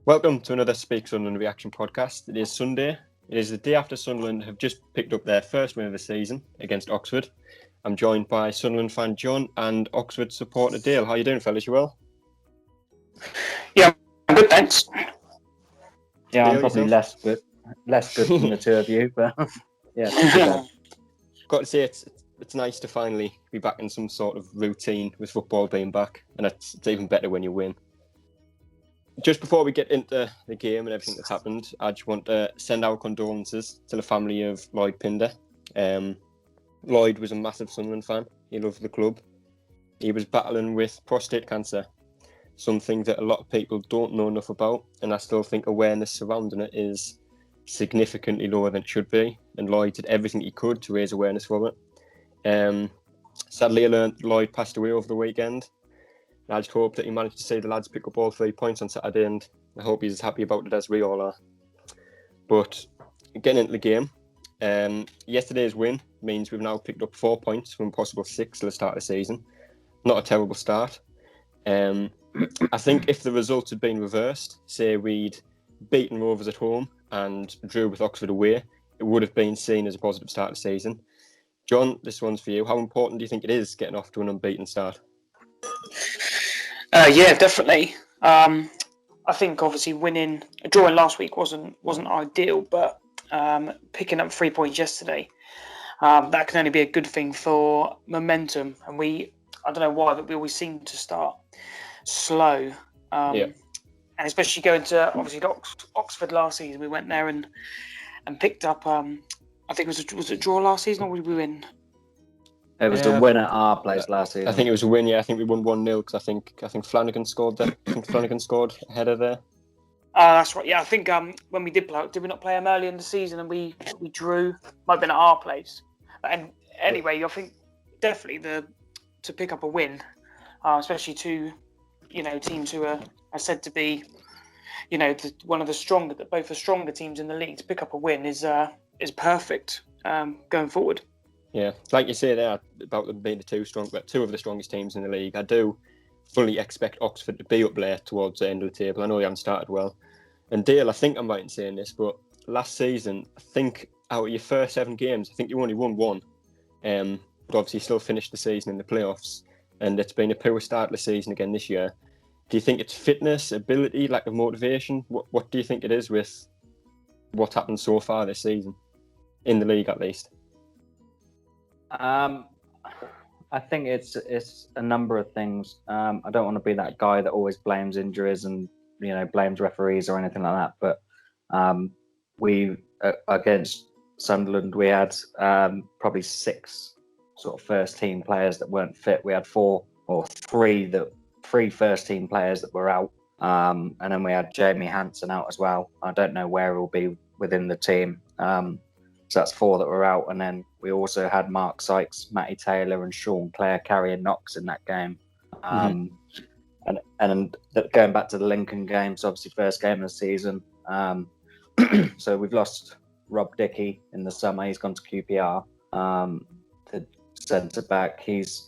Welcome to another Speak Sunderland Reaction podcast. It is Sunday. It is the day after Sunderland have just picked up their first win of the season against Oxford. I'm joined by Sunderland fan John and Oxford supporter Dale. How are you doing, fellas? You well? Yeah, I'm good, thanks. Yeah, I'm Dale, probably yourself? less good than the two of you, but yeah, it's not too bad. Got to say, it's nice to finally be back in some sort of routine with football being back, and it's even better when you win. Just before we get into the game and everything that's happened, I just want to send our condolences to the family of Lloyd Pinder. Lloyd was a massive Sunderland fan. He loved the club. He was battling with prostate cancer, something that a lot of people don't know enough about, and I still think awareness surrounding it is significantly lower than it should be, and Lloyd did everything he could to raise awareness for it. Sadly, I learned Lloyd passed away over the weekend. I just hope that he managed to see the lads pick up all 3 points on Saturday, and I hope he's as happy about it as we all are. But getting into the game, yesterday's win means we've now picked up 4 points from possible 6 at the start of the season. Not a terrible start. I think if the results had been reversed, say we'd beaten Rovers at home and drew with Oxford away, it would have been seen as a positive start of the season. John, this one's for you. How important do you think it is getting off to an unbeaten start? Yeah, definitely. I think obviously drawing last week wasn't ideal, but picking up 3 points yesterday, that can only be a good thing for momentum. And I don't know why, but we always seem to start slow. And especially going to obviously Oxford last season, we went there and picked up. I think was it a draw last season, or did we win? It was a win at our place last season. I think it was a win. Yeah, I think we won 1-0 because I think Flanagan scored there. I think Flanagan scored a header there. That's right. Yeah, I think when we did play, did we not play them early in the season and we drew? Might have been at our place. And anyway, I think definitely to pick up a win, especially to teams who are said to be both the stronger teams in the league, to pick up a win is perfect going forward. Yeah, like you say there about them being two of the strongest teams in the league. I do fully expect Oxford to be up there towards the end of the table. I know they haven't started well. And Dale, I think I'm right in saying this, but last season, I think out of your first 7 games, I think you only won 1. But obviously still finished the season in the playoffs. And it's been a poor start to the season again this year. Do you think it's fitness, ability, lack of motivation? What do you think it is with what's happened so far this season? In the league, at least. I think it's a number of things. I don't want to be that guy that always blames injuries and blames referees or anything like that. But we against Sunderland, we had probably 6 sort of first team players that weren't fit. We had 3 first team players that were out, and then we had Jamie Hansen out as well. I don't know where he'll be within the team. So that's 4 that were out, and then we also had Mark Sykes, Matty Taylor, and Sean Clare carrying knocks in that game. And going back to the Lincoln games, obviously first game of the season. So we've lost Rob Dickey in the summer. He's gone to QPR. The centre back, he's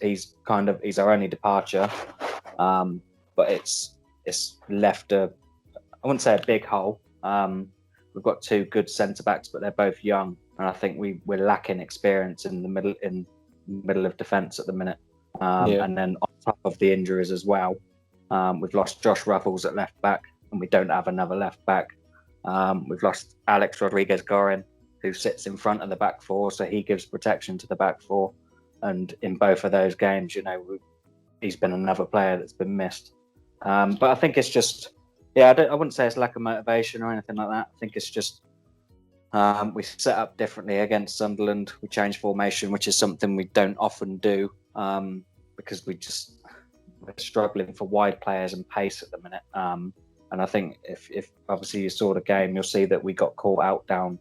our only departure, but it's left I wouldn't say a big hole. We've got 2 good centre backs, but they're both young. And I think we're lacking experience in the middle of defence at the minute. And then on top of the injuries as well, we've lost Josh Ruffles at left back, and we don't have another left back. We've lost Alex Rodriguez-Gorin, who sits in front of the back 4, so he gives protection to the back 4. And in both of those games, he's been another player that's been missed. But I think it's just, I wouldn't say it's lack of motivation or anything like that. I think it's just we set up differently against Sunderland. We changed formation, which is something we don't often do because we're struggling for wide players and pace at the minute. And I think if obviously you saw the game, you'll see that we got caught out down,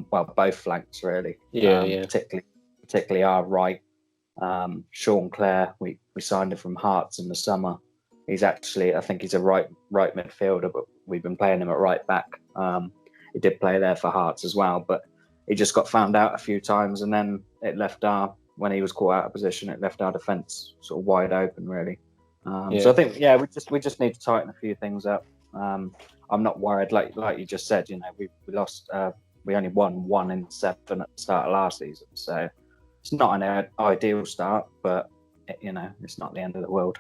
both flanks really. Particularly our right. Sean Clare, we signed him from Hearts in the summer. He's actually, I think he's a right midfielder, but we've been playing him at right back. He did play there for Hearts as well, but he just got found out a few times, and then when he was caught out of position, it left our defence sort of wide open, really. So I think, we just need to tighten a few things up. I'm not worried. Like you just said, we lost. We only won 1 in 7 at the start of last season, so it's not an ideal start, but it's not the end of the world.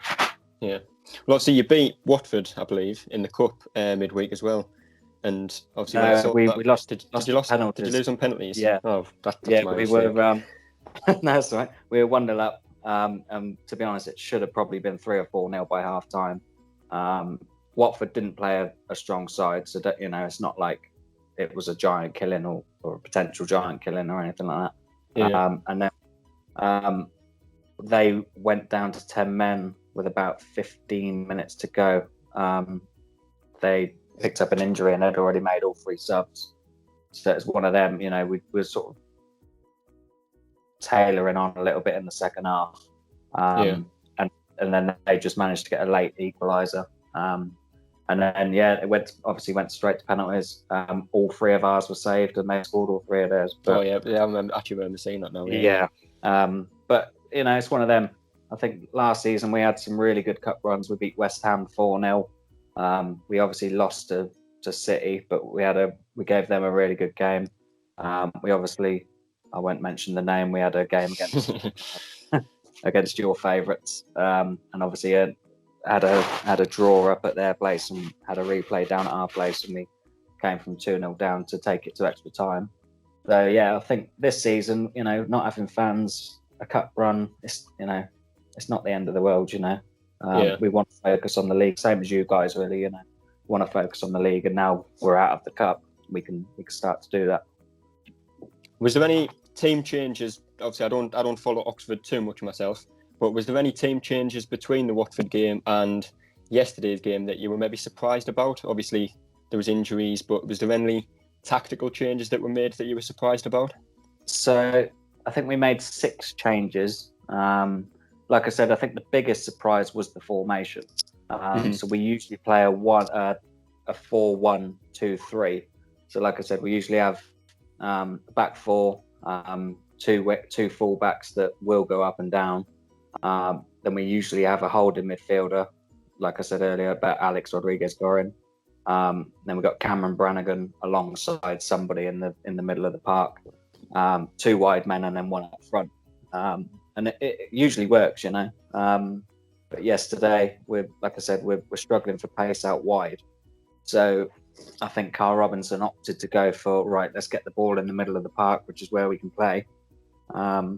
Yeah. Well, obviously you beat Watford, I believe, in the cup midweek as well, and obviously we lost. Did you lose penalties? Did you lose on penalties? Yeah. Oh, that's yeah. my We mistake. were. No, that's right. We were 1-0 up. And to be honest, it should have probably been 3 or 4-0 by half time. Watford didn't play a strong side, so that, it's not like it was a giant killing or a potential giant killing or anything like that. Yeah. And then they went down to 10 men with about 15 minutes to go. They picked up an injury and had already made all 3 subs. So it's one of them, we were sort of tailoring on a little bit in the second half. And then they just managed to get a late equaliser. And then, it went straight to penalties. All 3 of ours were saved and they scored all 3 of theirs. But, I remember seeing that now. Yeah. But, it's one of them. I think last season we had some really good cup runs. We beat West Ham 4-0. We obviously lost to City, but we gave them a really good game. We obviously, I won't mention the name, we had a game against your favourites. And obviously had a draw up at their place and had a replay down at our place, and we came from 2-0 down to take it to extra time. So I think this season, not having fans, a cup run, it's not the end of the world. We want to focus on the league, same as you guys, really. Want to focus on the league, and now we're out of the cup, we can start to do that. Was there any team changes? Obviously, I don't follow Oxford too much myself, but was there any team changes between the Watford game and yesterday's game that you were maybe surprised about? Obviously, there was injuries, but was there any tactical changes that were made that you were surprised about? So I think we made 6 changes. Like I said, I think the biggest surprise was the formation. So we usually play a 4-1-2-3. So like I said, we usually have back 4, 2 fullbacks that will go up and down. Then we usually have a holding midfielder, like I said earlier, about Alex Rodriguez-Gorin. Then we've got Cameron Brannigan alongside somebody in the middle of the park. 2 wide men and then 1 up front. And it usually works, But yesterday, we're struggling for pace out wide. So I think Carl Robinson opted to go for, let's get the ball in the middle of the park, which is where we can play. So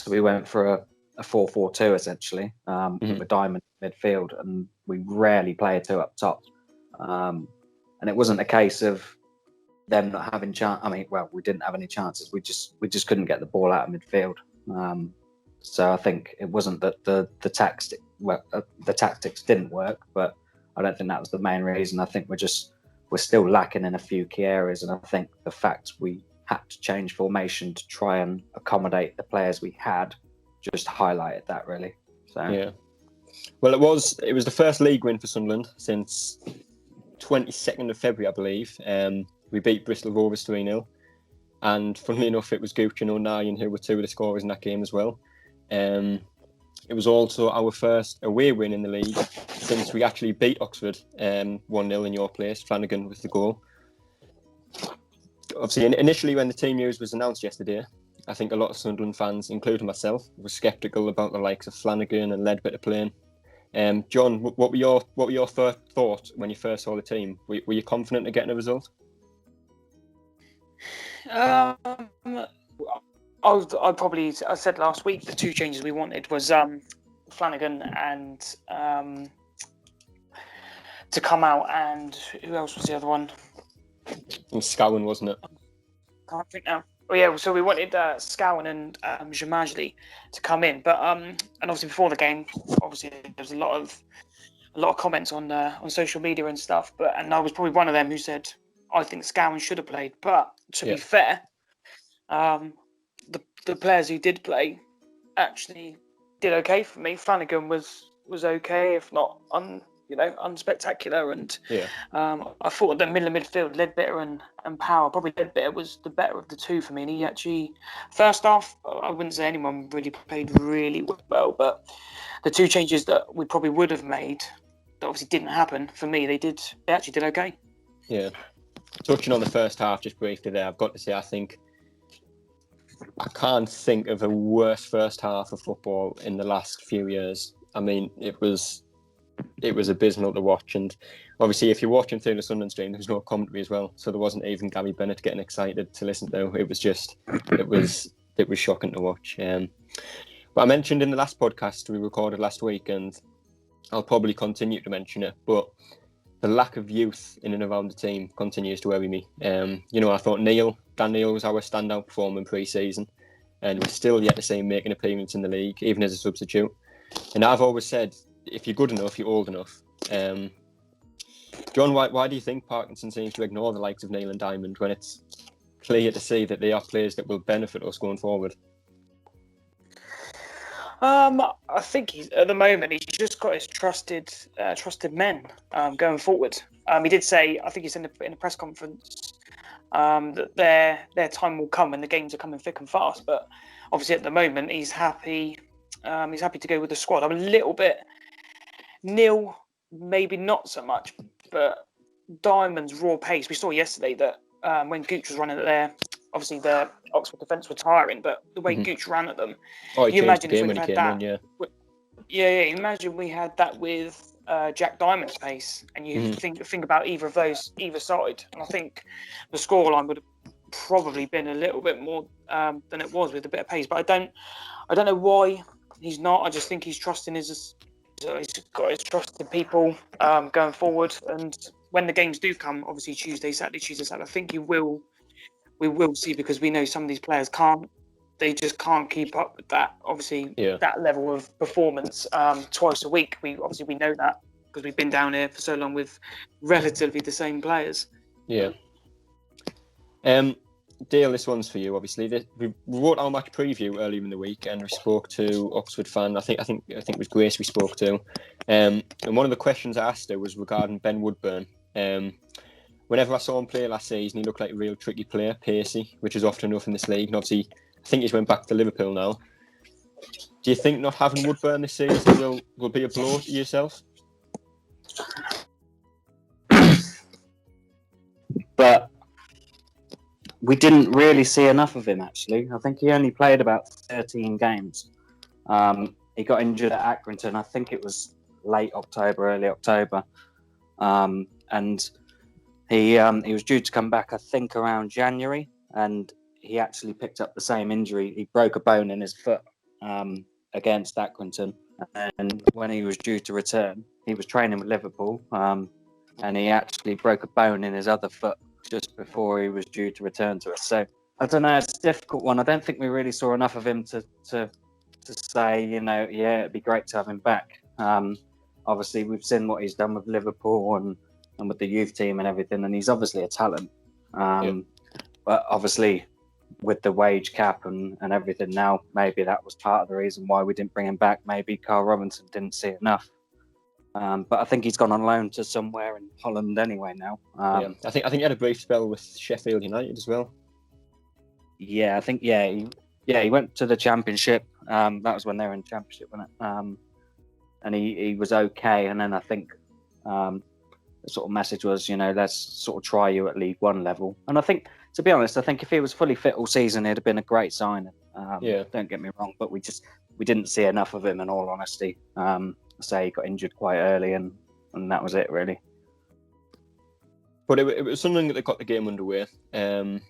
we went for a 4-4-2 essentially, with a diamond midfield, and we rarely play a 2 up top. And it wasn't a case of them not having chance. I mean, we didn't have any chances. We just couldn't get the ball out of midfield. So I think it wasn't that the tactics didn't work, but I don't think that was the main reason. I think we're still lacking in a few key areas, and I think the fact we had to change formation to try and accommodate the players we had just highlighted that, really. So yeah. Well, it was the first league win for Sunderland since 22nd of February, I believe. We beat Bristol Rovers 3-0. And funnily enough, it was Gooch and O'Nien who were 2 of the scorers in that game as well. It was also our first away win in the league since we actually beat Oxford 1-0 in your place. Flanagan with the goal. Obviously, initially when the team news was announced yesterday, I think a lot of Sunderland fans, including myself, were sceptical about the likes of Flanagan and Ledbetter playing. John, what were your first thoughts when you first saw the team? Were you confident of getting a result? I said last week the 2 changes we wanted was Flanagan and to come out, and who else was the other one? It was Scowen, wasn't it? Can't think now. Oh yeah, so we wanted Scowen and Jamajli to come in, but and obviously before the game, obviously there was a lot of comments on social media and stuff, and I was probably one of them who said I think Scowen should have played, but to be fair, the players who did play actually did okay for me. Flanagan was okay, if not unspectacular, and I thought the middle of midfield, Ledbetter and Power, probably Ledbetter was the better of the 2 for me. And he actually, first half, I wouldn't say anyone really played really well, but the 2 changes that we probably would have made that obviously didn't happen. For me, they actually did okay. Yeah. Touching on the first half just briefly there, I've got to say I can't think of a worse first half of football in the last few years. I mean, it was abysmal to watch, and obviously if you're watching through the Sunderland stream, there was no commentary as well, so there wasn't even Gary Bennett getting excited to listen to. It was shocking to watch. But I mentioned in the last podcast we recorded last week, and I'll probably continue to mention it, but the lack of youth in and around the team continues to worry me. I thought Dan Neil was our standout performer in pre-season, and we're still yet to see him make an appearance in the league, even as a substitute. And I've always said, if you're good enough, you're old enough. John, why do you think Parkinson seems to ignore the likes of Neil and Diamond when it's clear to see that they are players that will benefit us going forward? I think at the moment he's just got his trusted men going forward. He did say, I think he said in a press conference that their time will come when the games are coming thick and fast. But obviously at the moment he's happy. He's happy to go with the squad. I'm a little bit Neil, maybe not so much, but Diamond's raw pace. We saw yesterday that when Gooch was running at there, obviously the Oxford defence were tiring, but the way Gooch ran at them, you imagine if we had that. Imagine we had that with Jack Diamond's pace, and you think about either side, and I think the scoreline would have probably been a little bit more than it was with a bit of pace. But I don't know why he's not. I just think he's trusting he's got his trusted people going forward, and when the games do come, obviously Tuesday, Saturday, I think we will see, because we know some of these players they just can't keep up with that. Obviously, that level of performance twice a week. We know that because we've been down here for so long with relatively the same players. Yeah. Dale, this one's for you. Obviously, we wrote our match preview earlier in the week, and we spoke to Oxford fan. I think it was Grace we spoke to, and one of the questions I asked her was regarding Ben Woodburn. Whenever I saw him play last season, he looked like a real tricky player, pacey, which is often enough in this league. And obviously, I think he's went back to Liverpool now. Do you think not having Woodburn this season will be a blow to yourself? But we didn't really see enough of him, actually. I think he only played about 13 games. He got injured at Accrington. I think it was late October, early October. And he was due to come back, I think, around January. And he actually picked up the same injury. He broke a bone in his foot against Accrington. And when he was due to return, he was training with Liverpool. And he actually broke a bone in his other foot just before he was due to return to us. So I don't know, it's a difficult one. I don't think we really saw enough of him to say, it'd be great to have him back. Obviously, we've seen what he's done with Liverpool and with the youth team and everything, and he's obviously a talent. But obviously, with the wage cap and everything now, maybe that was part of the reason why we didn't bring him back. Maybe Carl Robinson didn't see enough. But I think he's gone on loan to somewhere in Holland anyway now. I think he had a brief spell with Sheffield United as well. Yeah, I think he went to the Championship. That was when they were in the Championship, wasn't it? And he was okay. And then I think the sort of message was, let's sort of try you at League One level. And I think, to be honest, if he was fully fit all season, it'd have been a great signing. Don't get me wrong, but we didn't see enough of him, in all honesty. Say he got injured quite early, and that was it, really. But it was something that got the game underway. And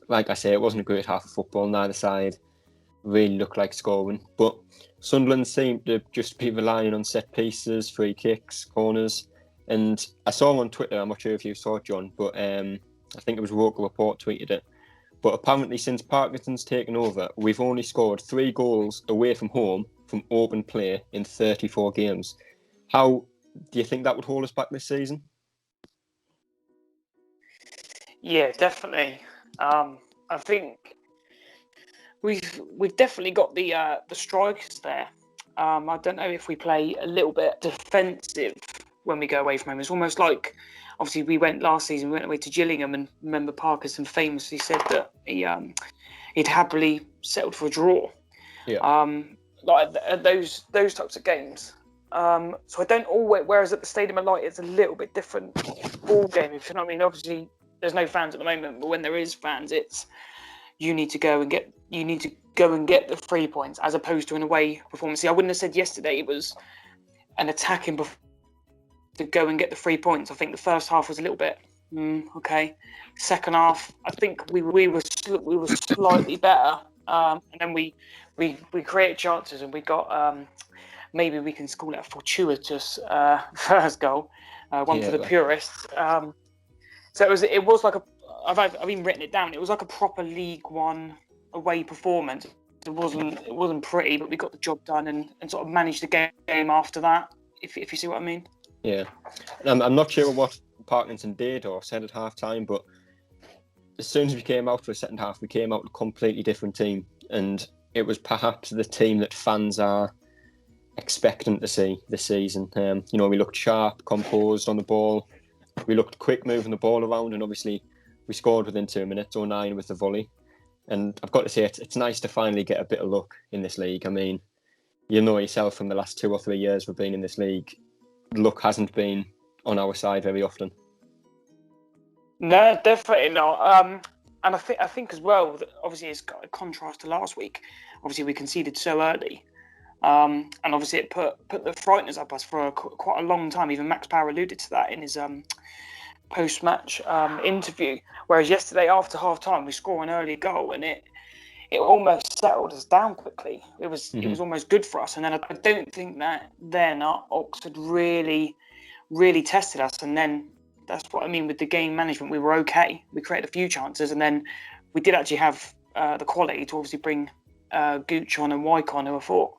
like I say, it wasn't a great half of football. Neither side really looked like scoring. But Sunderland seemed to just be relying on set pieces, free kicks, corners. And I saw on Twitter, I'm not sure if you saw it, John, but I think it was Roker Report tweeted it. But apparently since Parkinson's taken over, we've only scored 3 goals away from home from open play in 34 games. How do you think that would hold us back this season? Yeah, definitely. I think we've definitely got the strikers there. I don't know if we play a little bit defensive when we go away from home. It's almost like, obviously, we went away to Gillingham, and remember Parkinson famously said that he'd happily settled for a draw. Yeah. Like those types of games, So I don't always. Whereas at the Stadium of Light, it's a little bit different ball game. If you know what I mean. Obviously, there's no fans at the moment, but when there is fans, it's you need to go and get the 3 points as opposed to an away performance. See, I wouldn't have said yesterday it was an attacking to go and get the 3 points. I think the first half was a little bit okay. Second half, I think we were slightly better, and then we created chances and we got maybe we can call it a fortuitous first goal, one for the purists. So it was like I've even written it down. It was like a proper League One away performance. It wasn't pretty, but we got the job done and sort of managed the game after that. If you see what I mean. Yeah, I'm not sure what Parkinson did or said at half time, but as soon as we came out for the second half, we came out a completely different team, and it was perhaps the team that fans are expecting to see this season. We looked sharp, composed on the ball. We looked quick moving the ball around, and obviously we scored within 2 minutes, 09 with the volley. And I've got to say, it's nice to finally get a bit of luck in this league. I mean, you know yourself from the last 2 or 3 years we've been in this league, luck hasn't been on our side very often. No, definitely not. And I think as well, that obviously it's got a contrast to last week. Obviously we conceded so early, and obviously it put the frighteners up us for quite a long time. Even Max Power alluded to that in his post-match interview. Whereas yesterday after half time we score an early goal and it almost settled us down quickly. It was almost good for us. And then I don't think that then our Oxford really tested us. And then that's what I mean with the game management. We were okay. We created a few chances, and then we did actually have the quality to obviously bring Gooch on and Wyke on, who I thought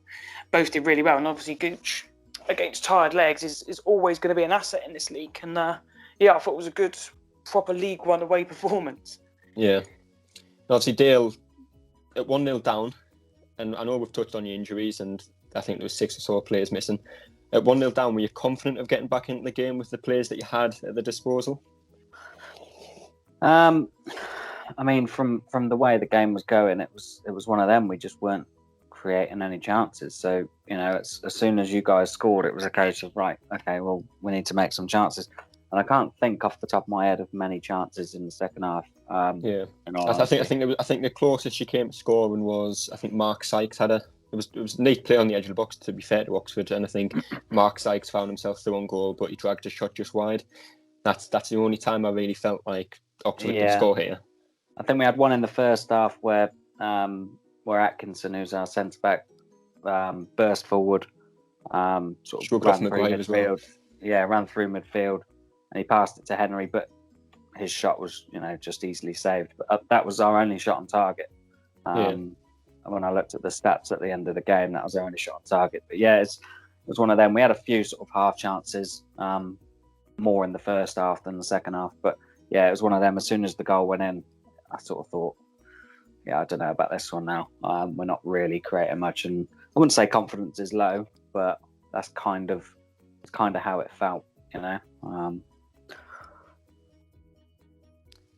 both did really well. And obviously Gooch against tired legs is always going to be an asset in this league. And I thought it was a good, proper League One away performance. Yeah. Obviously Dale at 1-0 down, and I know we've touched on your injuries, and I think there was 6 or so players missing. At 1-0 down, were you confident of getting back into the game with the players that you had at the disposal? I mean, from the way the game was going, it was one of them. We just weren't creating any chances. So, as soon as you guys scored, it was a case of, right, okay, well, we need to make some chances. And I can't think off the top of my head of many chances in the second half. I think the closest she came to scoring was, I think Mark Sykes had It was a neat play on the edge of the box, to be fair to Oxford, and I think Mark Sykes found himself through on goal, but he dragged his shot just wide. That's the only time I really felt like Oxford could score here. I think we had one in the first half where Atkinson, who's our centre back, burst forward, sort of ran through midfield. Well. Ran through midfield, and he passed it to Henry, but his shot was, just easily saved. But that was our only shot on target. When I looked at the stats at the end of the game, that was our only shot on target. But it was one of them. We had a few sort of half chances, more in the first half than the second half. But it was one of them. As soon as the goal went in, I sort of thought, I don't know about this one now. We're not really creating much, and I wouldn't say confidence is low, but that's kind of how it felt,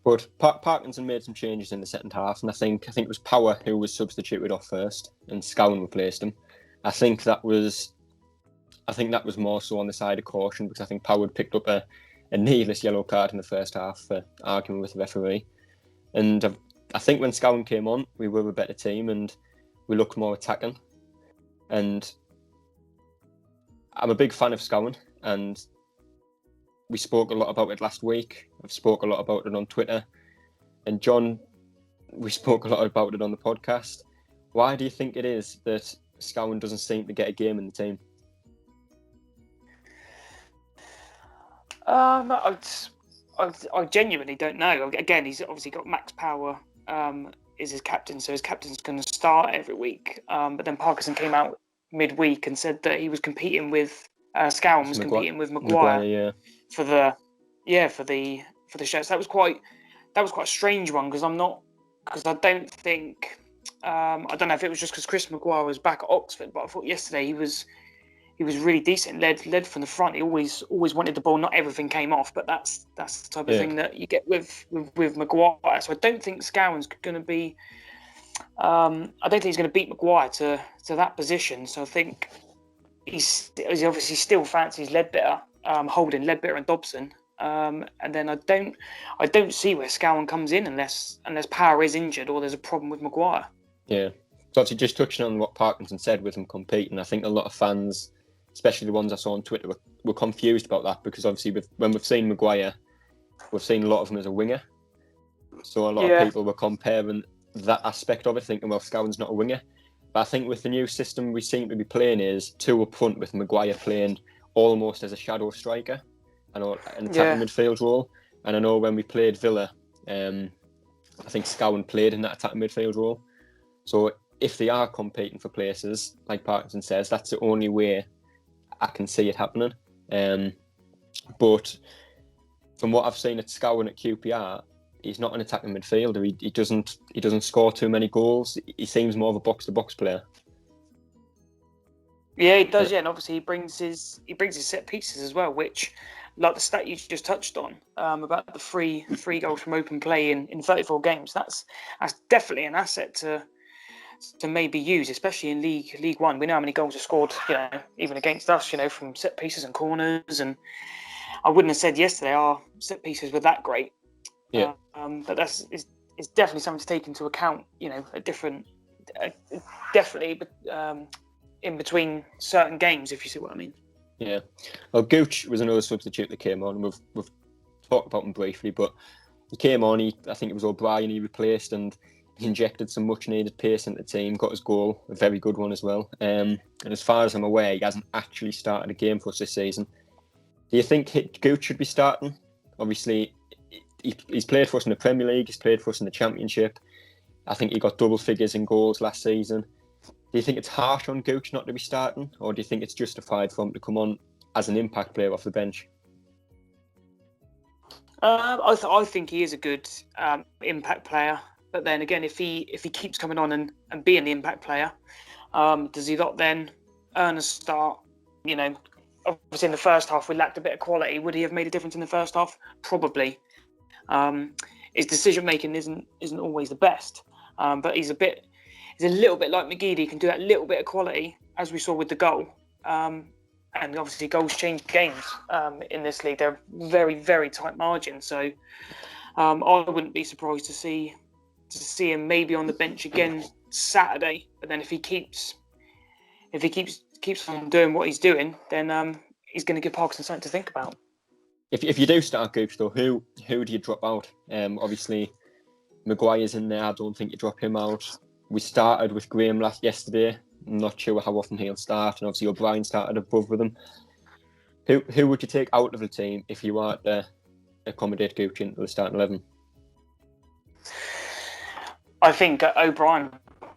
But Parkinson made some changes in the second half, and I think it was Power who was substituted off first, and Scowen replaced him. I think that was more so on the side of caution, because I think Power picked up a needless yellow card in the first half for arguing with the referee. And I think when Scowen came on, we were a better team and we looked more attacking. And I'm a big fan of Scowen, and we spoke a lot about it last week. I've spoke a lot about it on Twitter. And John, we spoke a lot about it on the podcast. Why do you think it is that Scowen doesn't seem to get a game in the team? I genuinely don't know. Again, he's obviously got Max Power is his captain, so his captain's going to start every week. But then Parkinson came out midweek and said that he was competing with Scowen was competing with Maguire. For the show. So that was quite a strange one, because I don't think I don't know if it was just because Chris Maguire was back at Oxford, but I thought yesterday he was really decent, led from the front. He always wanted the ball. Not everything came off, but that's the type of thing that you get with Maguire. So I don't think Scowen's going to be. I don't think he's going to beat Maguire to that position. So I think he obviously still fancies Ledbetter, holding Ledbetter and Dobson. And then I don't see where Scowen comes in unless Power is injured or there's a problem with Maguire. Yeah. So obviously just touching on what Parkinson said with him competing, I think a lot of fans, especially the ones I saw on Twitter, were confused about that because obviously when we've seen Maguire, we've seen a lot of him as a winger. So a lot of people were comparing that aspect of it, thinking, well, Scowen's not a winger. But I think with the new system we seem to be playing is 2 up front with Maguire playing almost as a shadow striker and an attacking midfield role. And I know when we played Villa, I think Scowen played in that attacking midfield role. So if they are competing for places, like Parkinson says, that's the only way I can see it happening. But from what I've seen at Scowen at QPR, he's not an attacking midfielder. He doesn't score too many goals. He seems more of a box-to-box player. Yeah, he does. Yeah, and obviously he brings his set pieces as well, which, like the stat you just touched on about the three goals from open play in 34 games. That's definitely an asset to maybe use, especially in League One. We know how many goals are scored, even against us, from set pieces and corners. And I wouldn't have said yesterday our set pieces were that great. Yeah. But it's definitely something to take into account. Definitely in between certain games, if you see what I mean. Yeah. Well, Gooch was another substitute that came on. We've talked about him briefly, but he came on. I think it was O'Brien he replaced, and he injected some much-needed pace into the team. Got his goal, a very good one as well. And as far as I'm aware, he hasn't actually started a game for us this season. Do you think Gooch should be starting? Obviously, he's played for us in the Premier League. He's played for us in the Championship. I think he got double figures in goals last season. Do you think it's harsh on Gooch not to be starting, or do you think it's justified for him to come on as an impact player off the bench? I think he is a good impact player, but then again, if he keeps coming on and being the impact player, does he not then earn a start? Obviously in the first half we lacked a bit of quality. Would he have made a difference in the first half? Probably. His decision making isn't always the best, but he's a little bit like McGeady. He can do that little bit of quality, as we saw with the goal. And obviously goals change games in this league. They're very, very tight margins. So I wouldn't be surprised to see him maybe on the bench again Saturday. But then if he keeps on doing what he's doing, then he's going to give Parkinson something to think about. If you do start Gooch though, who do you drop out? Obviously, Maguire's in there. I don't think you drop him out. We started with Graham yesterday. I'm not sure how often he'll start, and obviously O'Brien started above with him. Who would you take out of the team if you were to accommodate Gooch into the starting 11? I think O'Brien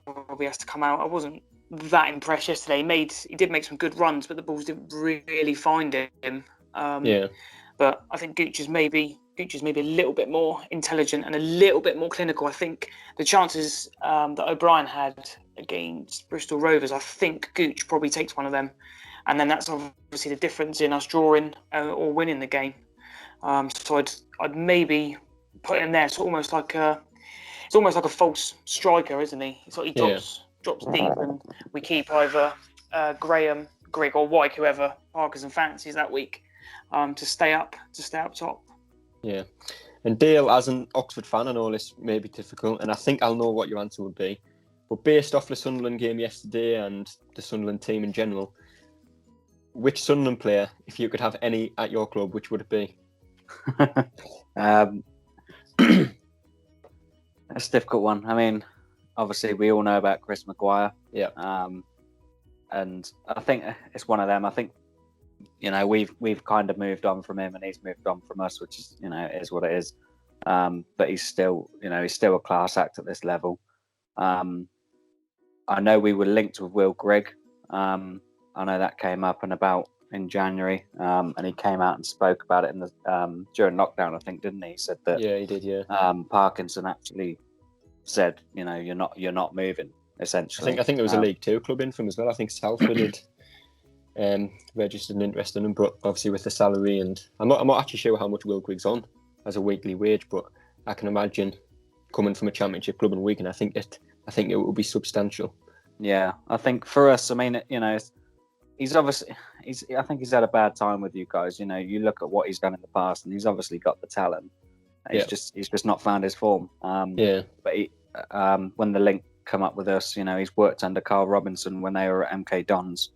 probably has to come out. I wasn't that impressed yesterday. He did make some good runs, but the balls didn't really find him. But I think Gooch is maybe a little bit more intelligent and a little bit more clinical. I think the chances that O'Brien had against Bristol Rovers, I think Gooch probably takes one of them, and then that's obviously the difference in us drawing or winning the game. So I'd maybe put him there. It's almost like a false striker, isn't he? It's like he drops deep, and we keep either Graham, Grigg, or White, whoever Parkinson fancies that week, to stay up top. Yeah. And Dale, as an Oxford fan, I know this may be difficult, and I think I'll know what your answer would be. But based off the Sunderland game yesterday and the Sunderland team in general, which Sunderland player, if you could have any at your club, which would it be? That's a difficult one. I mean, obviously we all know about Chris Maguire. Yeah. And I think it's one of them. I think, we've kind of moved on from him and he's moved on from us, which is, it is what it is. But he's still a class act at this level. I know we were linked with Will Grigg. I know that came up and about in January, and he came out and spoke about it in the during lockdown, I think, didn't he? He said that. Yeah, he did. Yeah. Parkinson actually said, you're not moving. Essentially, I think there was a League Two club in from as well. I think Salford did registered an interest in him, but obviously with the salary, and I'm not actually sure how much Will Grigg's on as a weekly wage, but I can imagine coming from a Championship club in Wigan, I think it will be substantial. Yeah, I think for us, I mean, he's obviously I think he's had a bad time with you guys. You know, you look at what he's done in the past, and he's obviously got the talent. He's just not found his form. But when the link come up with us, you know, he's worked under Carl Robinson when they were at MK Dons.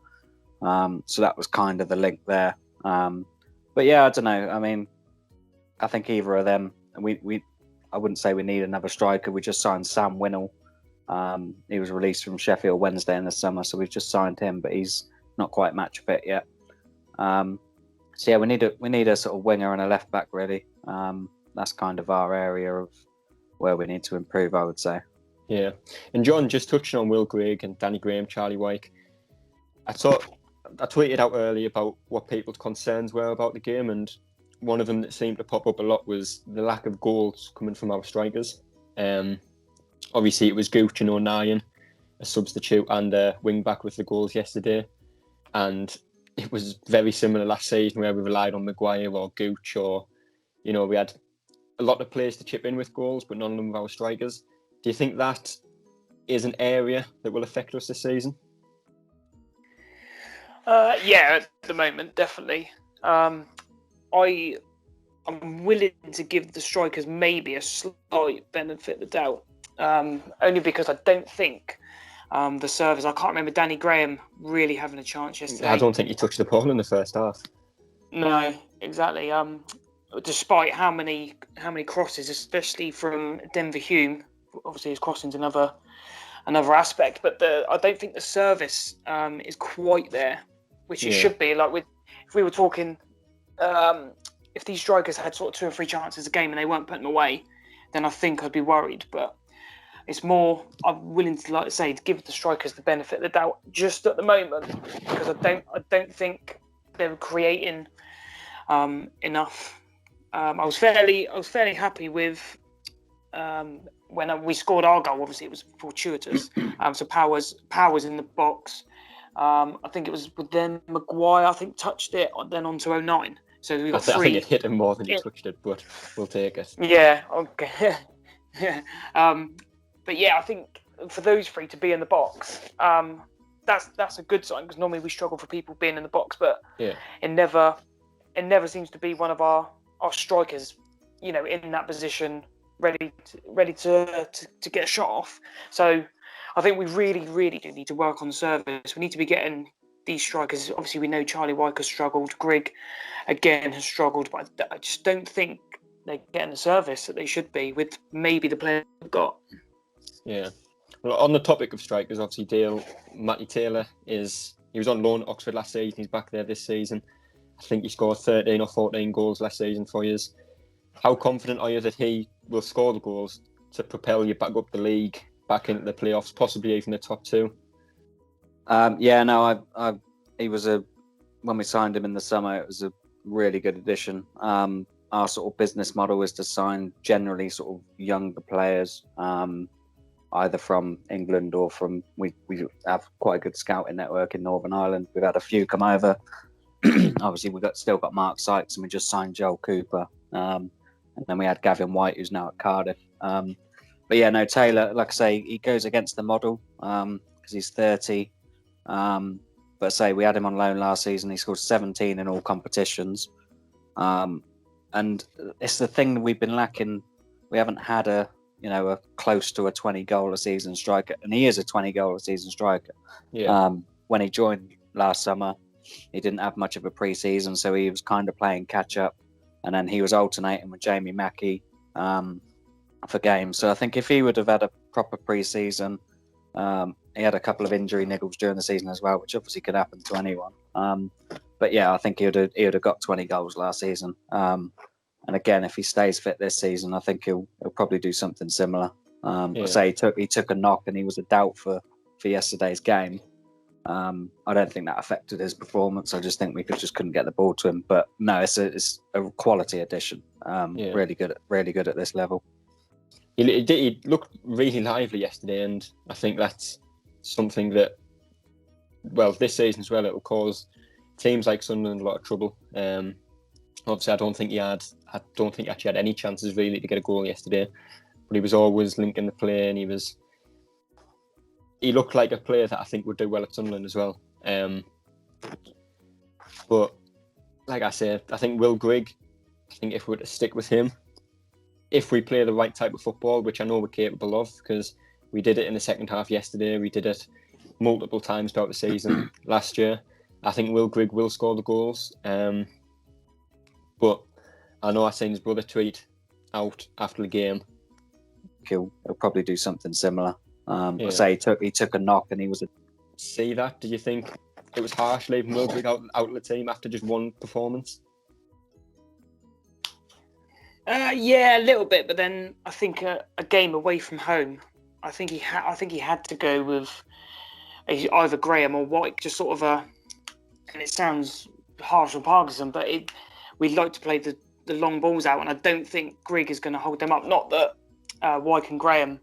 So that was kind of the link there. But yeah, I don't know. I mean, I think either of them. I wouldn't say we need another striker. We just signed Sam Winnell. He was released from Sheffield Wednesday in the summer, so we've just signed him, but he's not quite match fit yet. So yeah, we need a sort of winger and a left back really. That's kind of our area of where we need to improve, I would say. Yeah, and John, just touching on Will Grigg and Danny Graham, Charlie Wyke, I tweeted out earlier about what people's concerns were about the game, and one of them that seemed to pop up a lot was the lack of goals coming from our strikers. Obviously, it was Gooch and O'Nien, a substitute and a wing back with the goals yesterday, and it was very similar last season where we relied on Maguire or Gooch, or we had a lot of players to chip in with goals, but none of them with our strikers. Do you think that is an area that will affect us this season? Yeah, at the moment, definitely. I'm willing to give the strikers maybe a slight benefit of the doubt, only because I don't think the servers. I can't remember Danny Graham really having a chance yesterday. I don't think he touched the ball in the first half. No, exactly. Despite how many crosses, especially from Denver Hume, obviously his crossing's another aspect, but I don't think the service is quite there, which it should be. Like if we were talking, if these strikers had sort of 2 or 3 chances a game and they weren't putting them away, then I think I'd be worried. But it's more, I'm willing to, like I say, to give the strikers the benefit of the doubt just at the moment, because I don't think they're creating enough. I was fairly happy with when we scored our goal. Obviously, it was fortuitous. So Powers in the box. I think it was with then Maguire. I think touched it, then onto 09. So we got 3. I think it hit him more than he touched it, but we'll take it. Yeah. Okay. Yeah. But yeah, I think for those 3 to be in the box, that's a good sign, because normally we struggle for people being in the box, but it never seems to be one of our strikers, in that position, ready to get a shot off. So I think we really, really do need to work on the service. We need to be getting these strikers. Obviously, we know Charlie Wyke has struggled. Grigg, again, has struggled. But I just don't think they're getting the service that they should be with maybe the players we've got. Yeah. Well, on the topic of strikers, obviously Matty Taylor he was on loan at Oxford last season. He's back there this season. I think he scored 13 or 14 goals last season for you. How confident are you that he will score the goals to propel you back up the league, back into the playoffs, possibly even the top 2? He was when we signed him in the summer, it was a really good addition. Our sort of business model is to sign generally sort of younger players, either from England or from, we have quite a good scouting network in Northern Ireland. We've had a few come over. Obviously, we've still got Mark Sykes, and we just signed Joel Cooper. And then we had Gavin White, who's now at Cardiff. But yeah, no, Taylor, like I say, he goes against the model because he's 30. But say we had him on loan last season. He scored 17 in all competitions. And it's the thing that we've been lacking. We haven't had a close to a 20 goal a season striker, and he is a 20 goal a season striker. Yeah. When he joined last summer, he didn't have much of a pre-season, so he was kind of playing catch up, and then he was alternating with Jamie Mackie for games. So I think if he would have had a proper pre-season, he had a couple of injury niggles during the season as well, which obviously could happen to anyone. But yeah, I think he would have got 20 goals last season. And again, if he stays fit this season, I think he'll probably do something similar. I say he took a knock and he was a doubt for yesterday's game. I don't think that affected his performance. I just think we couldn't get the ball to him. But no, it's a quality addition. Really good at this level. He looked really lively yesterday, and I think that's something that, this season as well, it will cause teams like Sunderland a lot of trouble. Obviously, I don't think he actually had any chances really to get a goal yesterday, but he was always linking the play, and he looked like a player that I think would do well at Sunderland as well. But like I said, I think Will Grigg, I think if we were to stick with him, if we play the right type of football, which I know we're capable of, because we did it in the second half yesterday, we did it multiple times throughout the season last year, I think Will Grigg will score the goals. But I know I seen his brother tweet out after the game. He'll probably do something similar. Yeah. I say he took a knock and he was See that? Do you think it was harsh leaving Will Grigg out of the team after just one performance? Yeah, a little bit, but then I think a game away from home, I think he had to go with either Graham or White, just sort of and it sounds harsh or partisan, but we'd like to play the long balls out, and I don't think Grigg is going to hold them up. Not that White and Graham,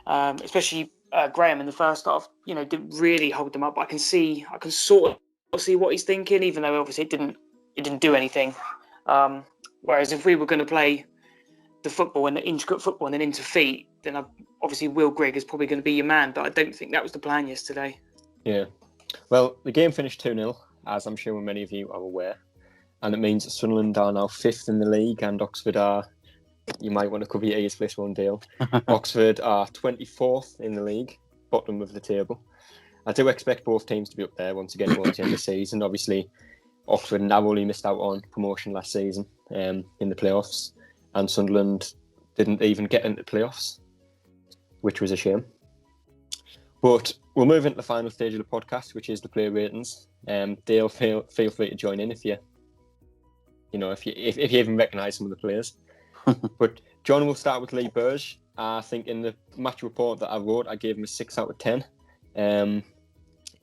especially Graham in the first half, didn't really hold them up. But I can sort of see what he's thinking, even though obviously it didn't do anything. Whereas if we were going to play the football and the intricate football and then into feet, then obviously Will Grigg is probably going to be your man. But I don't think that was the plan yesterday. Yeah. Well, the game finished 2-0, as I'm sure many of you are aware. And it means that Sunderland are now 5th in the league and Oxford are, you might want to cover your ears for this one, Dale. Oxford are 24th in the league, bottom of the table. I do expect both teams to be up there once again towards the end of the season. Obviously, Oxford narrowly missed out on promotion last season in the playoffs, and Sunderland didn't even get into playoffs, which was a shame. But we'll move into the final stage of the podcast, which is the player ratings. Dale, feel free to join in if you even recognise some of the players. But John, will start with Lee Burge. I think in the match report that I wrote, I gave him a 6 out of 10.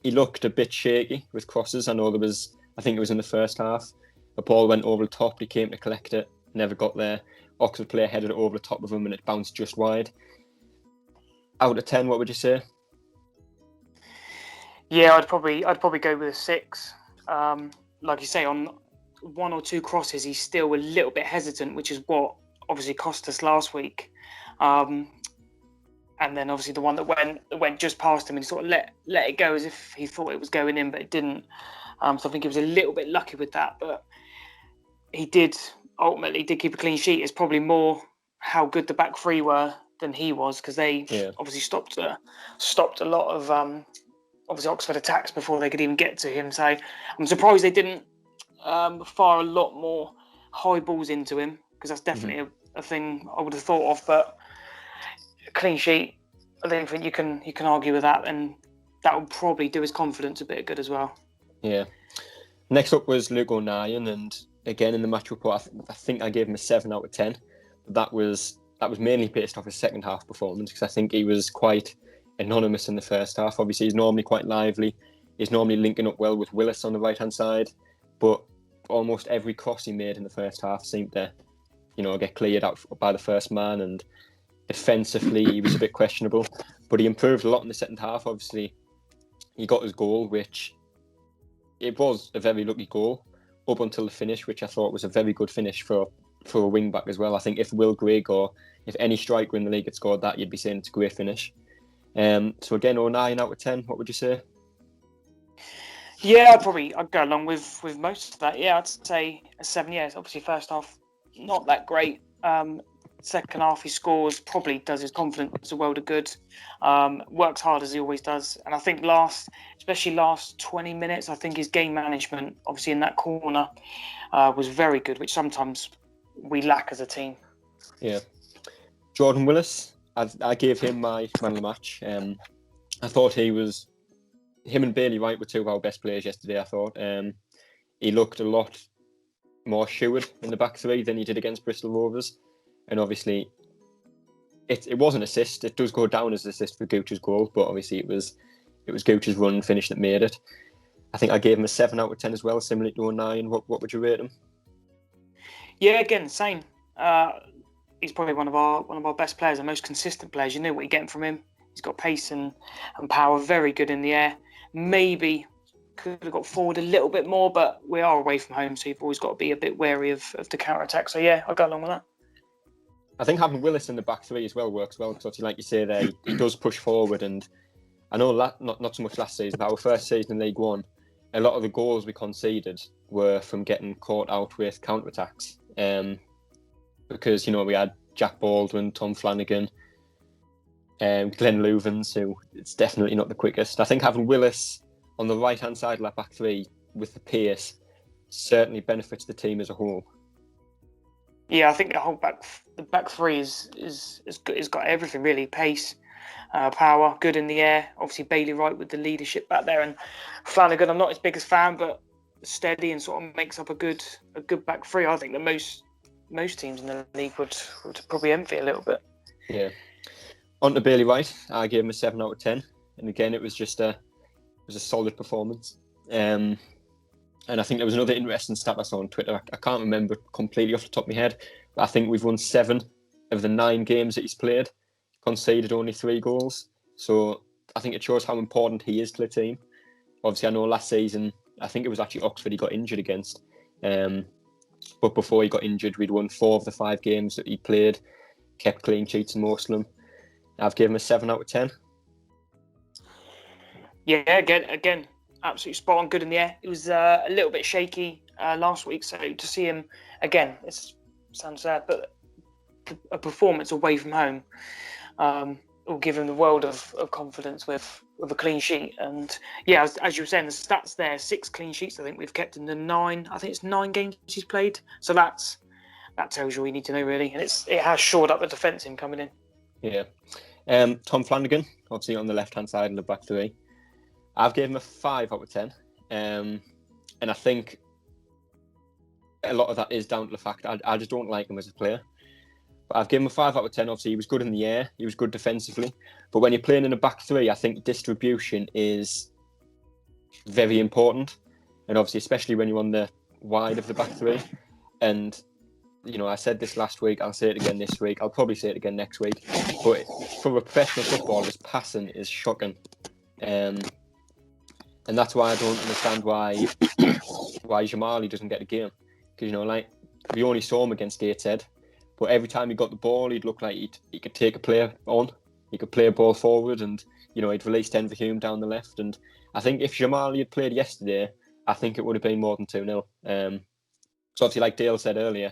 He looked a bit shaky with crosses. I think it was in the first half. The ball went over the top. He came to collect it, never got there. Oxford player headed it over the top of him and it bounced just wide. Out of 10, what would you say? Yeah, I'd probably go with a 6. Like you say, on one or two crosses, he's still a little bit hesitant, which is what obviously cost us last week. And then obviously the one that went just past him and he sort of let it go as if he thought it was going in, but it didn't. So I think he was a little bit lucky with that, but he did ultimately keep a clean sheet. It's probably more how good the back three were than he was, because they obviously stopped a lot of obviously Oxford attacks before they could even get to him. So I'm surprised they didn't fire a lot more high balls into him, because that's definitely a thing I would have thought of. But a clean sheet, I don't think you can argue with that, and that would probably do his confidence a bit of good as well. Yeah. Next up was Luke O'Nien, and again in the match report, I think I gave him a 7 out of 10. But that was mainly based off his second half performance, because I think he was quite anonymous in the first half. Obviously, he's normally quite lively. He's normally linking up well with Willis on the right hand side, but almost every cross he made in the first half seemed to, get cleared out by the first man, and defensively he was a bit questionable. But he improved a lot in the second half. Obviously, he got his goal, which it was a very lucky goal up until the finish, which I thought was a very good finish for a wing back as well. I think if Will Grigg or if any striker in the league had scored that, you'd be saying it's a great finish. So again, 9 out of 10. What would you say? Yeah, I'd go along with most of that. Yeah, I'd say a 7. Yeah, obviously first half not that great. Second half he scores, probably does his confidence a world of good. Works hard as he always does, and I think especially last 20 minutes, I think his game management, obviously in that corner, was very good, which sometimes we lack as a team. Yeah, Jordan Willis, I gave him my man of the match. I thought him and Bailey Wright were two of our best players yesterday. I thought he looked a lot more assured in the back three than he did against Bristol Rovers. And obviously, it was an assist. It does go down as an assist for Gooch's goal, but obviously it was Gooch's run finish that made it. I think I gave him a 7 out of 10 as well, similar to a 9. What would you rate him? Yeah, again, same. He's probably one of our best players, the most consistent players. You know what you're getting from him. He's got pace and power, very good in the air. Maybe could have got forward a little bit more, but we are away from home, so you've always got to be a bit wary of the counter-attack. So yeah, I'll go along with that. I think having Willis in the back three as well works well, because like you say there, he does push forward, and I know not so much last season, but our first season in League One, a lot of the goals we conceded were from getting caught out with counter-attacks. Because, we had Jack Baldwin, Tom Flanagan, Glenn Louvens, who it's definitely not the quickest. I think having Willis on the right-hand side of that back three with the pace certainly benefits the team as a whole. Yeah, I think the back three is good. It's got everything really: pace, power, good in the air. Obviously, Bailey Wright with the leadership back there, and Flanagan. I'm not his biggest fan, but steady and sort of makes up a good back three. I think that most teams in the league would probably envy a little bit. Yeah. On to Bailey Wright, I gave him a 7 out of 10, and again, it was a solid performance. And I think there was another interesting stat I saw on Twitter. I can't remember completely off the top of my head, but I think we've won 7 of the 9 games that he's played, conceded only 3 goals. So I think it shows how important he is to the team. Obviously, I know last season, I think it was actually Oxford he got injured against. But before he got injured, we'd won 4 of the 5 games that he played, kept clean sheets in most of them. I've given him a 7 out of 10. Yeah, again, absolutely spot on, good in the air. It was a little bit shaky last week, so to see him again, it sounds sad, but a performance away from home will give him the world of confidence with a clean sheet. And yeah, as you were saying, the stats there, 6 clean sheets I think we've kept in the 9. I think it's 9 games he's played. So that tells you all you need to know, really. And it has shored up the defence him coming in. Yeah. Tom Flanagan, obviously on the left-hand side in the back three. I've given him a 5 out of 10. And I think a lot of that is down to the fact I just don't like him as a player. But I've given him a 5 out of 10. Obviously, he was good in the air. He was good defensively. But when you're playing in a back three, I think distribution is very important. And obviously, especially when you're on the wide of the back three. And, I said this last week. I'll say it again this week. I'll probably say it again next week. But for a professional footballer, this passing is shocking. And that's why I don't understand why Jamali doesn't get a game. Because, we only saw him against Gateshead. But every time he got the ball, he'd look like he could take a player on. He could play a ball forward and, he'd release Denver Hume down the left. And I think if Jamali had played yesterday, I think it would have been more than 2-0. So obviously, like Dale said earlier,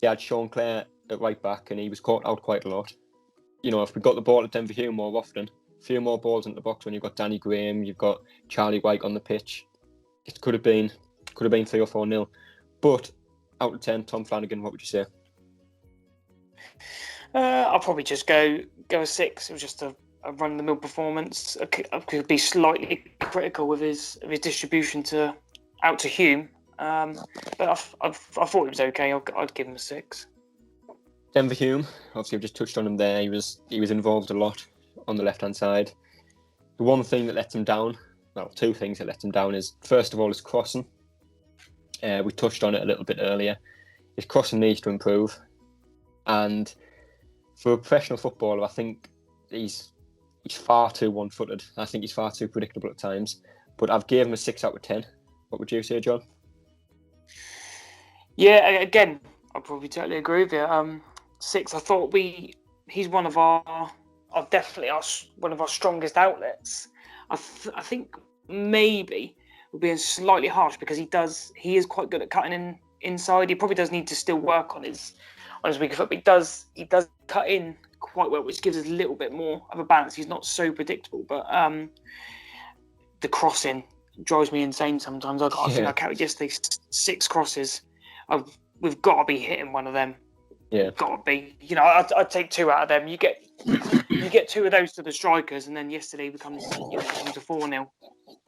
they had Sean Clare at right back and he was caught out quite a lot. If we got the ball at Denver Hume more often, a few more balls into the box when you've got Danny Graham, you've got Charlie White on the pitch, it could have been 3 or 4-0. But out of 10, Tom Flanagan, what would you say? I'll probably just go a 6. It was just a run-of-the-mill performance. I could be slightly critical with his distribution out to Hume, but I thought it was okay. I'd give him a 6. Denver Hume, obviously I've just touched on him there. He was involved a lot on the left-hand side. The one thing that lets him down, well, 2 things that let him down is, first of all, his crossing. We touched on it a little bit earlier. His crossing needs to improve. And for a professional footballer, I think he's far too one-footed. I think he's far too predictable at times. But I've given him a 6 out of 10. What would you say, John? Yeah, again, I probably totally agree with you. 6. I thought he's one of our strongest outlets. I think maybe we're being slightly harsh because he is quite good at cutting in inside. He probably does need to still work on his weaker foot, but he does cut in quite well, which gives us a little bit more of a balance. He's not so predictable, but the crossing drives me insane sometimes. I think I counted yesterday 6 crosses. We've got to be hitting one of them. Yeah, got to be. I'd take 2 out of them. You get 2 of those to the strikers, and then yesterday becomes a 4-0.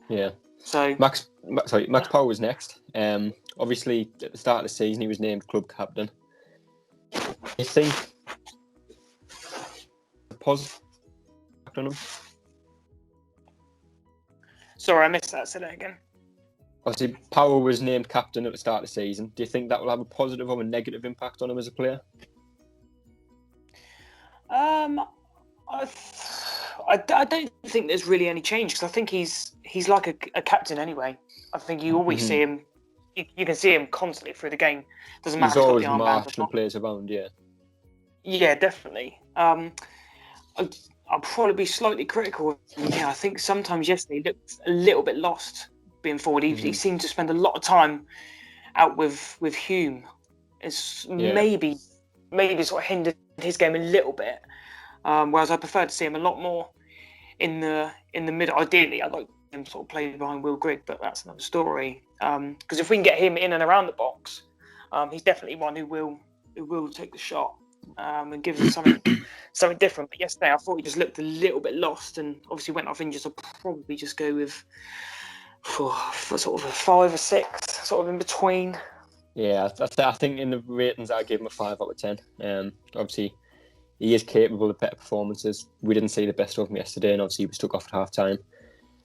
Yeah. So Max Power was next. Obviously, at the start of the season, he was named club captain. You think a positive impact on him? Sorry, I missed that. Say that again. Obviously, Power was named captain at the start of the season. Do you think that will have a positive or a negative impact on him as a player? I don't think there's really any change because I think he's like a captain anyway. I think you always see him. You can see him constantly through the game. Doesn't matter. He's always marshalling players around. Yeah. Yeah, definitely. I'll probably be slightly critical. Yeah, I think sometimes yesterday he looked a little bit lost being forward. He seemed to spend a lot of time out with Hume. It's maybe sort of hindered his game a little bit. Whereas I prefer to see him a lot more in the middle. Ideally, I'd like him sort of playing behind Will Grigg, but that's another story. Because if we can get him in and around the box, he's definitely one who will take the shot and give us something different. But yesterday, I thought he just looked a little bit lost, and obviously went off injured. So I'll probably just go with for sort of a 5 or 6, sort of in between. Yeah, I think in the ratings I gave him a 5 out of 10. Obviously, he is capable of better performances. We didn't see the best of him yesterday, and obviously he was took off at half time.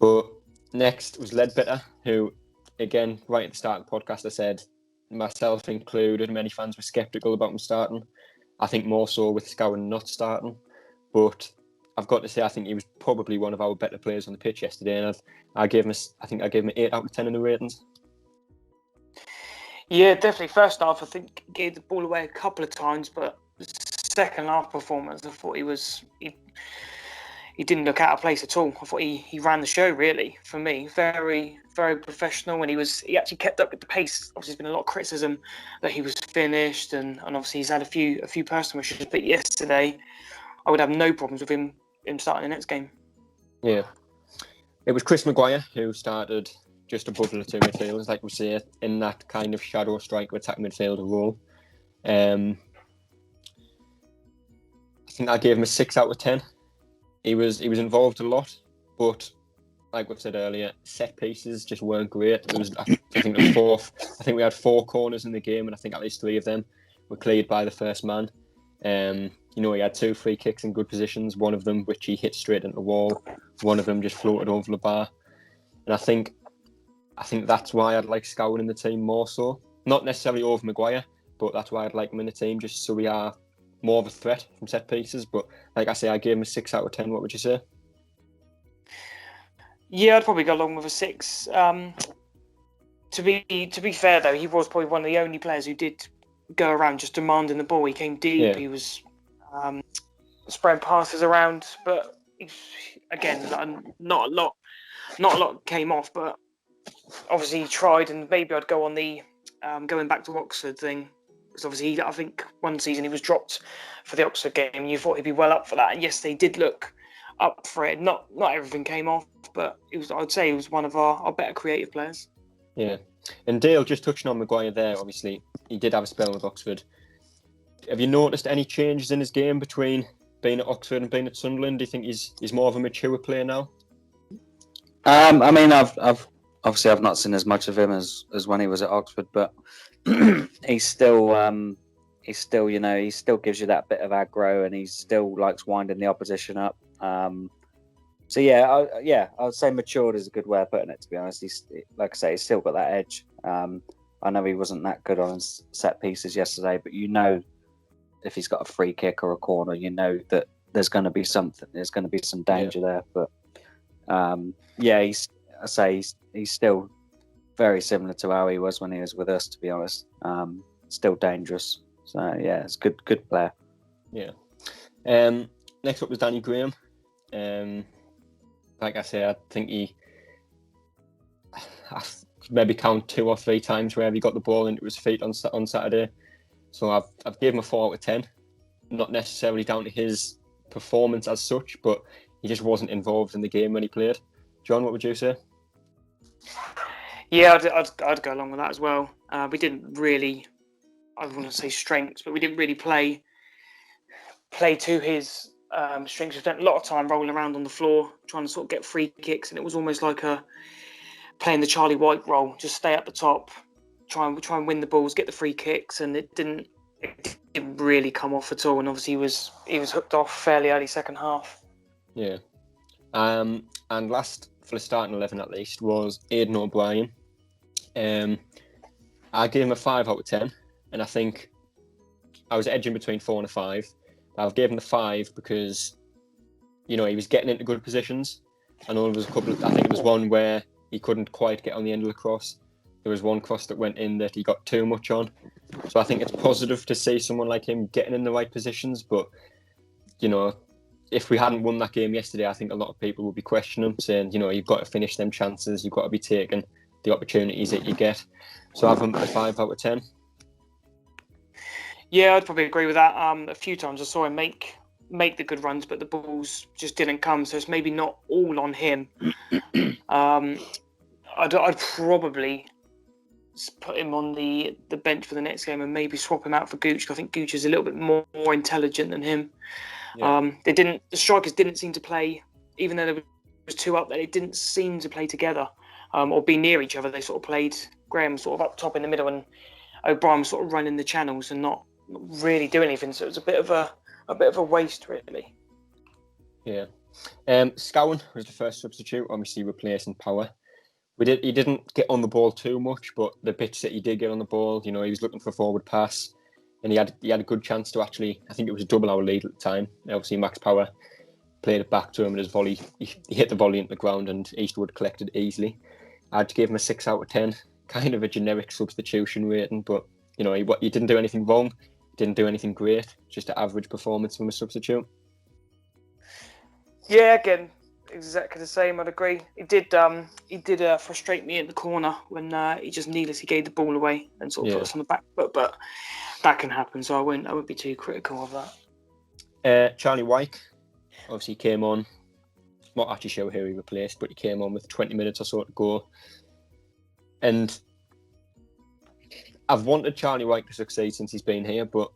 But next was Ledbetter, who, again, right at the start of the podcast, I said, myself included, many fans were sceptical about him starting. I think more so with Scowen not starting. But I've got to say, I think he was probably one of our better players on the pitch yesterday, and I gave him an 8 out of 10 in the ratings. Yeah, definitely. First half, I think he gave the ball away a couple of times, but second half performance, I thought he didn't look out of place at all. I thought he ran the show, really, for me. Very, very professional, and he actually kept up with the pace. Obviously, there's been a lot of criticism that he was finished, and obviously he's had a few personal issues. But yesterday, I would have no problems with him starting the next game. Yeah. It was Chris Maguire who started just above the two midfielders, like we say, in that kind of shadow striker attack midfielder role. I think I gave him a 6 out of 10. He was involved a lot, but like we've said earlier, set pieces just weren't great. I think we had 4 corners in the game, and I think at least 3 of them were cleared by the first man. He had 2 free kicks in good positions, one of them which he hit straight into the wall, one of them just floated over the bar. And I think that's why I'd like Scowen in the team more so. Not necessarily over Maguire, but that's why I'd like him in the team, just so we are more of a threat from set pieces. But like I say, I gave him a 6 out of 10. What would you say? Yeah, I'd probably go along with a 6. To be fair though, he was probably one of the only players who did go around just demanding the ball. He came deep. Yeah. He was spreading passes around, but again, not a lot came off. But obviously he tried, and maybe I'd go on the going back to Oxford thing. Because obviously, I think one season he was dropped for the Oxford game, and you thought he'd be well up for that. And yes, they did look up for it. Not everything came off, but I'd say he was one of our better creative players. Yeah. And Dale, just touching on Maguire there, obviously, he did have a spell with Oxford. Have you noticed any changes in his game between being at Oxford and being at Sunderland? Do you think he's more of a mature player now? I mean, I've not seen as much of him as when he was at Oxford, but he still gives you that bit of aggro, and he still likes winding the opposition up. So I would say matured is a good way of putting it. To be honest, he's, like I say, he's still got that edge. I know he wasn't that good on set pieces yesterday, but if he's got a free kick or a corner, that there's going to be something. There's going to be some danger there. But he's still very similar to how he was when he was with us. To be honest, still dangerous. So yeah, it's good player. Yeah. Next up was Danny Graham. Like I say, I think I maybe count 2 or 3 times where he got the ball into his feet on Saturday. So I've given him a 4 out of 10. Not necessarily down to his performance as such, but he just wasn't involved in the game when he played. John, what would you say? Yeah, I'd go along with that as well. We didn't really, I don't want to say strengths, but we didn't really play to his strengths. We spent a lot of time rolling around on the floor trying to sort of get free kicks, and it was almost like playing the Charlie White role. Just stay at the top, try and win the balls, get the free kicks, and it didn't really come off at all. And obviously he was hooked off fairly early second half. Yeah. And last for the starting 11 at least was Aidan O'Brien. I gave him a 5 out of 10, and I think I was edging between 4 and a 5. I've given him the 5 because he was getting into good positions. I know there was I think it was one where he couldn't quite get on the end of the cross. There was one cross that went in that he got too much on. So I think it's positive to see someone like him getting in the right positions. But, if we hadn't won that game yesterday, I think a lot of people would be questioning him, saying, you've got to finish them chances, you've got to be taking the opportunities that you get. So have them at a 5 out of 10. Yeah, I'd probably agree with that. A few times I saw him make the good runs, but the balls just didn't come. So it's maybe not all on him. I'd probably put him on the bench for the next game and maybe swap him out for Gooch. I think Gooch is a little bit more intelligent than him. Yeah. The strikers didn't seem to play, even though there was 2 up there. They didn't seem to play together or be near each other. They sort of played Graham sort of up top in the middle, and O'Brien was sort of running the channels and not really doing anything. So it was a bit of a waste, really. Yeah. Scowen was the first substitute, obviously replacing Power. He didn't get on the ball too much, but the bits that he did get on the ball, he was looking for a forward pass, and he had a good chance to actually, I think it was a double our lead at the time. Obviously, Max Power played it back to him, and his volley, he hit the volley into the ground, and Eastwood collected easily. I'd give him a 6 out of 10. Kind of a generic substitution rating, but he didn't do anything wrong, didn't do anything great, just an average performance from a substitute. Yeah, again, exactly the same. I'd agree. He did frustrate me in the corner when he just needlessly gave the ball away and sort of put us on the back foot. But that can happen, so I wouldn't be too critical of that. Charlie Wyke obviously came on. Not actually sure who he replaced, but he came on with 20 minutes or so to go. And I've wanted Charlie Wyke to succeed since he's been here, but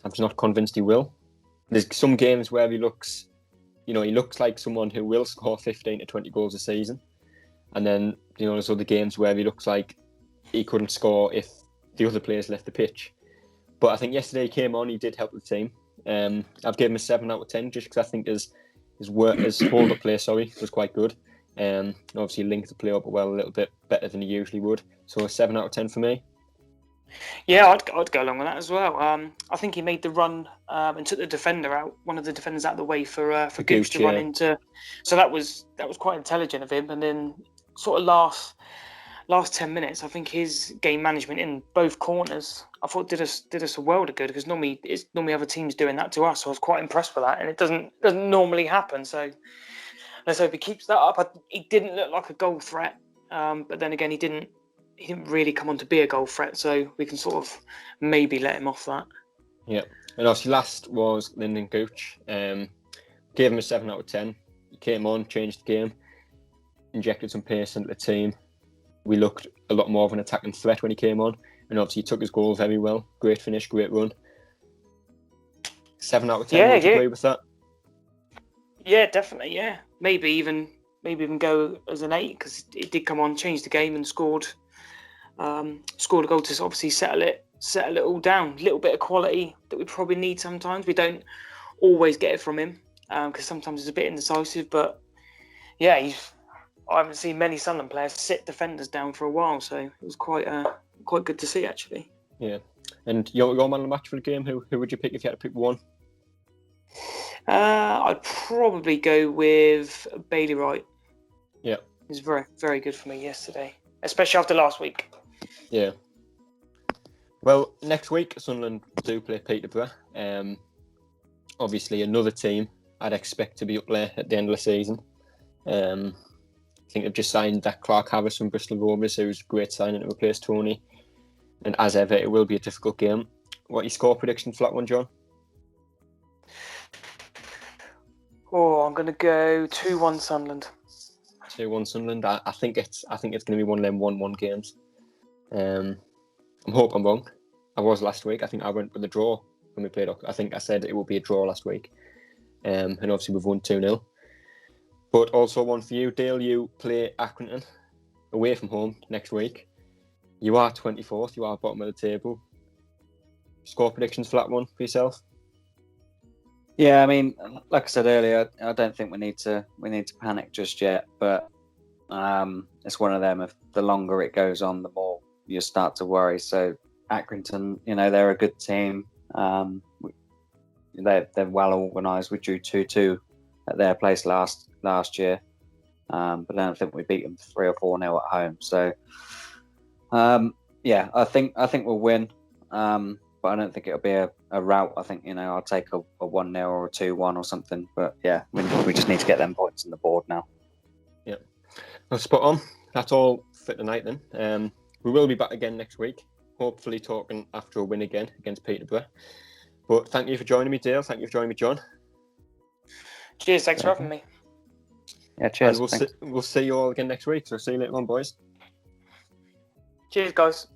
I'm just not convinced he will. There's some games where he looks like someone who will score 15 to 20 goals a season. And then, there's other games where he looks like he couldn't score if the other players left the pitch. But I think yesterday he came on, he did help the team. I've given him a 7 out of 10 just because I think his hold-up play, was quite good. Obviously linked the play up well a little bit better than he usually would. So a 7 out of 10 for me. Yeah, I'd go along with that as well. I think he made the run and took the defender out, one of the defenders out of the way for Gooch to run into. So that was quite intelligent of him. And then sort of last 10 minutes, I think his game management in both corners, I thought did us a world of good, because normally other teams doing that to us. So I was quite impressed with that, and it doesn't normally happen. So let's hope he keeps that up. He didn't look like a goal threat, but then again, he didn't really come on to be a goal threat, so we can sort of maybe let him off that. Yeah, and obviously last was Lyndon Gooch. Gave him a 7 out of 10. He came on, changed the game, injected some pace into the team. We looked a lot more of an attacking threat when he came on, and obviously he took his goal very well. Great finish, great run. 7 out of 10. Would you agree with that? Yeah, definitely. Yeah, maybe even go as an 8, because he did come on, changed the game, and scored a goal to obviously settle it all down. A little bit of quality that we probably need sometimes. We don't always get it from him, because sometimes it's a bit indecisive. But yeah, I haven't seen many Sunderland players sit defenders down for a while, so it was quite good to see, actually. Yeah. And your man of the match for the game, who would you pick if you had to pick one? I'd probably go with Bailey Wright. Yeah. He was very, very good for me yesterday, especially after last week. Yeah. Well, next week, Sunderland do play Peterborough. Obviously, another team I'd expect to be up there at the end of the season. I think they've just signed that Clark Harris from Bristol Rovers, who's a great signing to replace Tony. And as ever, it will be a difficult game. What your score prediction for that one, John? I'm going to go 2-1 Sunderland. 2-1 Sunderland. I think it's going to be one of them 1-1 games. I hope I'm wrong. I was last week. I think I went with a draw when we played. I think I said it would be a draw last week. And obviously we've won 2-0. But also one for you, Dale. You play Accrington away from home next week. You are 24th. You are bottom of the table. Score predictions for that one for yourself? Yeah, I mean, like I said earlier, I don't think we need to panic just yet. But it's one of them. If the longer it goes on, the more you start to worry. So Accrington, they're a good team. They're well organised. We drew 2-2 at their place last year, but I don't think we beat them 3 or 4-0 at home. So I think we'll win, but I don't think it'll be a rout. I think I'll take a 1-0 or a 2-1 or something. But yeah, we just need to get them points on the board now. Yeah, well, spot on. that's all for tonight then. We will be back again next week, hopefully talking after a win again against Peterborough. But thank you for joining me, Dale. Thank you for joining me, John. Cheers, thanks for having me. Yeah, cheers. And we'll see you all again next week. So see you later on, boys. Cheers, guys.